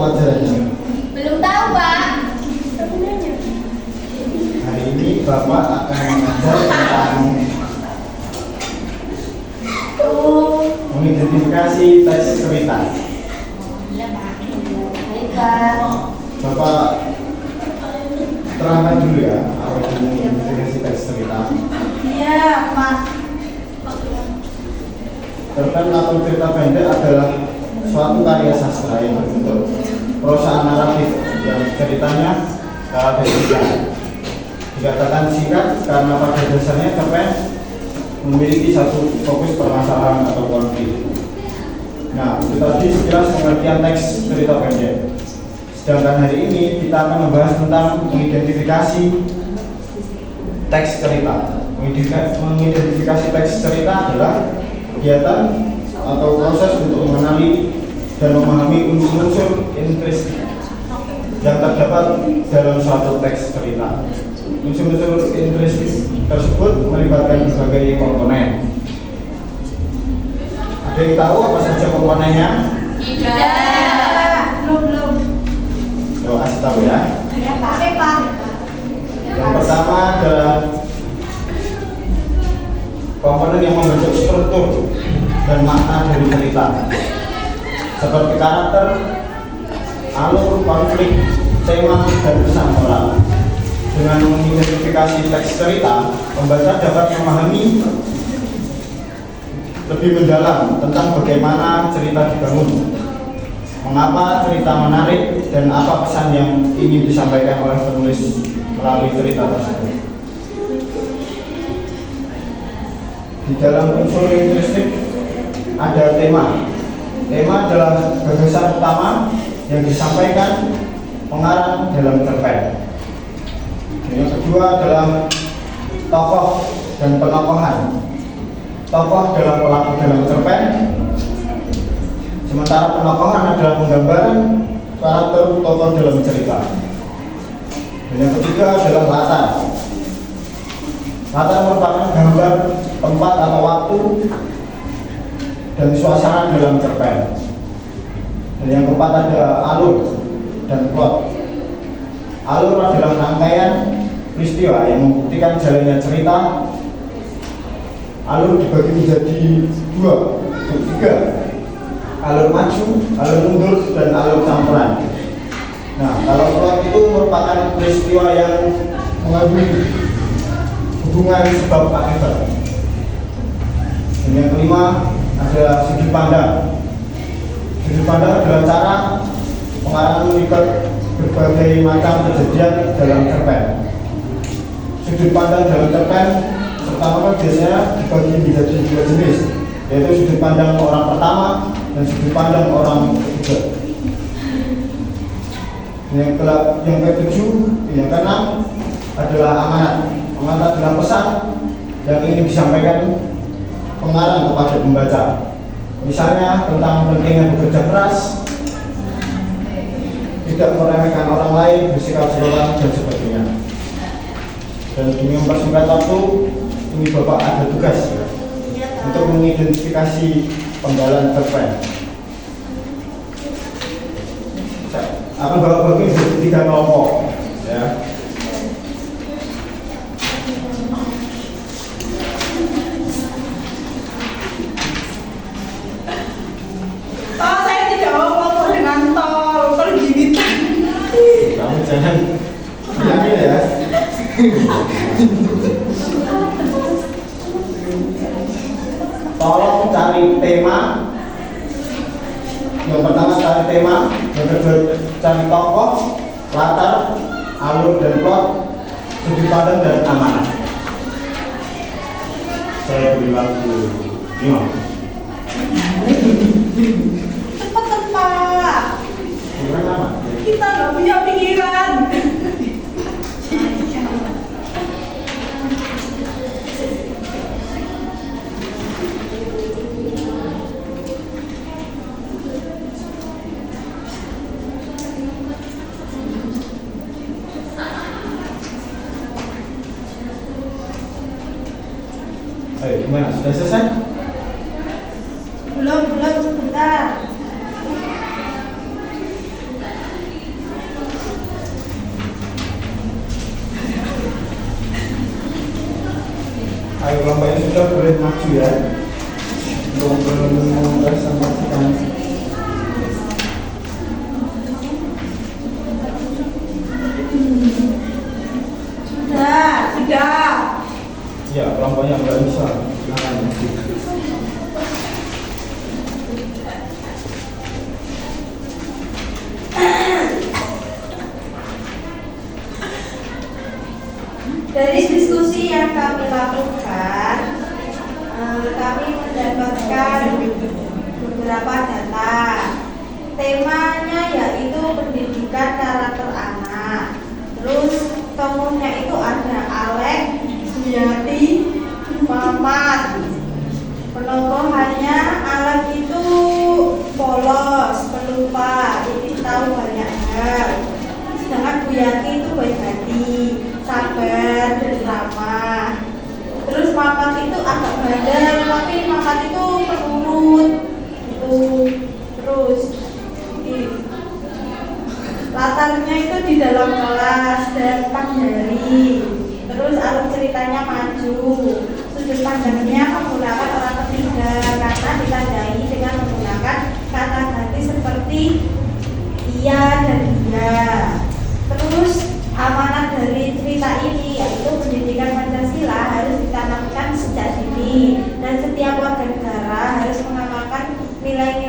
pelajarannya? Belum tahu, Pak. Hari ini Bapak akan mengajar tentang mengidentifikasi teks cerita. Baik, Pak. Bapak terangkan dulu ya apa itu mengidentifikasi teks cerita. Iya, Pak. Cerpen atau cerita pendek adalah suatu karya sastra yang berbentuk prosa naratif yang ceritanya karakteristik. Dikatakan singkat karena pada dasarnya cerpen memiliki satu fokus permasalahan atau konflik. Nah, itu tadi sekilas pengertian teks cerita pendek. Sedangkan hari ini kita akan membahas tentang mengidentifikasi teks cerita. Mengidentifikasi teks cerita adalah kegiatan atau proses untuk mengenali dan memahami unsur-unsur intrinsik yang terdapat dalam suatu teks cerita. Unsur-unsur intrinsik tersebut melibatkan berbagai komponen. Ada yang tahu apa saja komponennya? Tidak. Belum. Coba kasih tahu ya. Ya, Pak. Yang pertama adalah komponen yang membentuk struktur dan makna dari cerita, seperti karakter, alur, konflik, tema, dan pesan moral. Dengan mengidentifikasi teks cerita, pembaca dapat memahami lebih mendalam tentang bagaimana cerita dibangun, mengapa cerita menarik, dan apa pesan yang ingin disampaikan oleh penulis melalui cerita tersebut. Di dalam unsur intrinsik ada tema. Tema adalah gagasan utama yang disampaikan pengarang dalam cerpen. Yang kedua adalah tokoh dan penokohan. Tokoh adalah pelaku dalam cerpen, sementara penokohan adalah penggambaran karakter tokoh dalam cerita. Dan yang ketiga adalah latar. Latar merupakan gambar tempat atau waktu dan suasana dalam cerpen. Dan yang keempat ada alur dan plot. Alur adalah rangkaian peristiwa yang membuktikan jalannya cerita. Alur dibagi menjadi tiga. Alur maju, alur mundur, dan alur campuran. Nah, kalau plot itu merupakan peristiwa yang mengandung hubungan sebab akibat. Dan yang kelima adalah sudut pandang. Sudut pandang adalah cara pengarang melihat berbagai macam kejadian dalam cerpen. Sudut pandang dalam cerpen pertama biasanya dibagi menjadi dua jenis, yaitu sudut pandang orang pertama dan sudut pandang orang ketiga. Yang ketujuh, yang keenam adalah amanat. Amanat adalah pesan yang ingin disampaikan pengarang kepada pembaca. Misalnya tentang pentingnya bekerja keras, tidak meremehkan orang lain, bersikap sederhana, dan sebagainya. Dan demi mempersingkat waktu, ini Bapak ada tugas ya, untuk mengidentifikasi penggalan cerpen. Akan Bapak bagi menjadi 3 kelompok ya. Saya tidak mau ngomong dengan tol ginitan. Kamu jangan yakin ya. Tolong cari tema. Yang pertama cari tema, yang kedua cari tokoh, latar, alur dan plot, sudut pandang dan amanat. Saya beri waktu 5. Cepetan, Pak. Kurang apa? Kita nggak punya pikiran. Ayo, gimana? Sudah selesai? Belum, sebentar. Ayo kelompoknya sudah boleh maju ya. Belum presentasikan. Sudah. Ya, kelompoknya nggak bisa. Silakan maju. Dari diskusi yang kami lakukan, kami mendapatkan beberapa data. Temanya yaitu pendidikan karakter anak. Terus tokohnya itu ada Alek, Suyati, Mamat. Penokohannya Alek itu polos, pelupa, jadi tahu banyak hal. Sedangkan Bu Yati itu baik hati, sabar dan ramah. Terus Mamat itu agak bandel, tapi Mamat itu penurut. Itu terus latarnya itu di dalam kelas dan pagi. Terus alur ceritanya maju. Sudut pandangnya menggunakan orang ketiga karena ditandai dengan menggunakan kata ganti seperti iya dan dia. Terus amanat dari cerita ini yaitu pendidikan Pancasila harus ditanamkan sejak dini dan setiap warga negara harus mengamalkan nilai-nilai